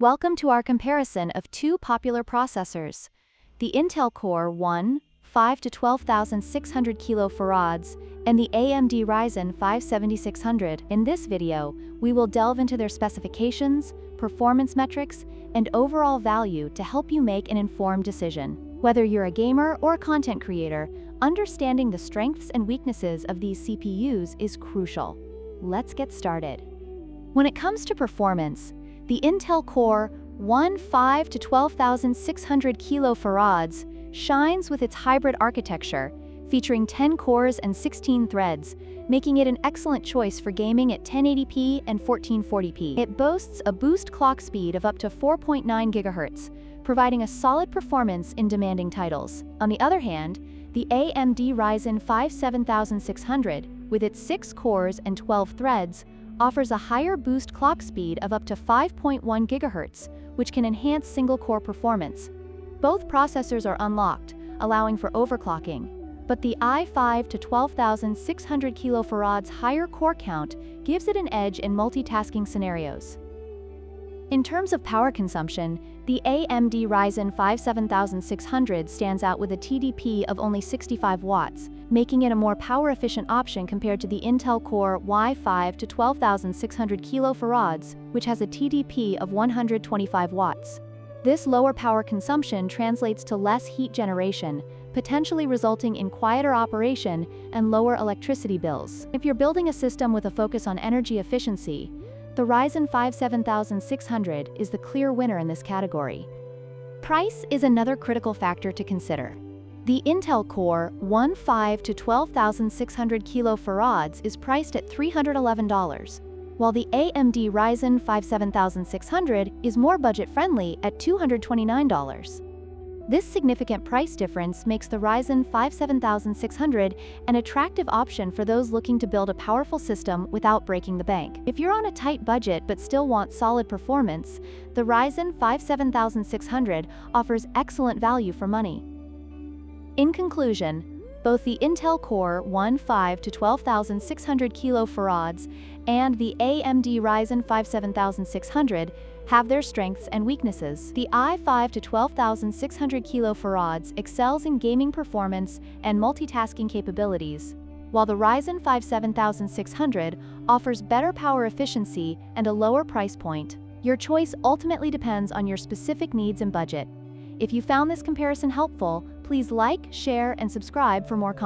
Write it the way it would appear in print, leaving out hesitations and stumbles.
Welcome to our comparison of two popular processors, the Intel Core i5-12600KF and the AMD Ryzen 5-7600. In this video, we will delve into their specifications, performance metrics, and overall value to help you make an informed decision. Whether you're a gamer or a content creator, understanding the strengths and weaknesses of these CPUs is crucial. Let's get started. When it comes to performance, the Intel Core i5-12600KF shines with its hybrid architecture, featuring 10 cores and 16 threads, making it an excellent choice for gaming at 1080p and 1440p. It boasts a boost clock speed of up to 4.9 GHz, providing a solid performance in demanding titles. On the other hand, the AMD Ryzen 5-7600, with its 6 cores and 12 threads, offers a higher boost clock speed of up to 5.1 GHz, which can enhance single-core performance. Both processors are unlocked, allowing for overclocking, but the i5-12600KF's higher core count gives it an edge in multitasking scenarios. In terms of power consumption, the AMD Ryzen 5-7600 stands out with a TDP of only 65 watts, making it a more power-efficient option compared to the Intel Core i5-12600KF, which has a TDP of 125 watts. This lower power consumption translates to less heat generation, potentially resulting in quieter operation and lower electricity bills. If you're building a system with a focus on energy efficiency, the Ryzen 5-7600 is the clear winner in this category. Price is another critical factor to consider. The Intel Core i5-12600KF is priced at $311, while the AMD Ryzen 5-7600 is more budget-friendly at $229. This significant price difference makes the Ryzen 5-7600 an attractive option for those looking to build a powerful system without breaking the bank. If you're on a tight budget but still want solid performance, the Ryzen 5-7600 offers excellent value for money. In conclusion, both the Intel Core i5-12600KF and the AMD Ryzen 5-7600 have their strengths and weaknesses. The i5-12600KF excels in gaming performance and multitasking capabilities, while the Ryzen 5-7600 offers better power efficiency and a lower price point. Your choice ultimately depends on your specific needs and budget. If you found this comparison helpful, please like, share, and subscribe for more content.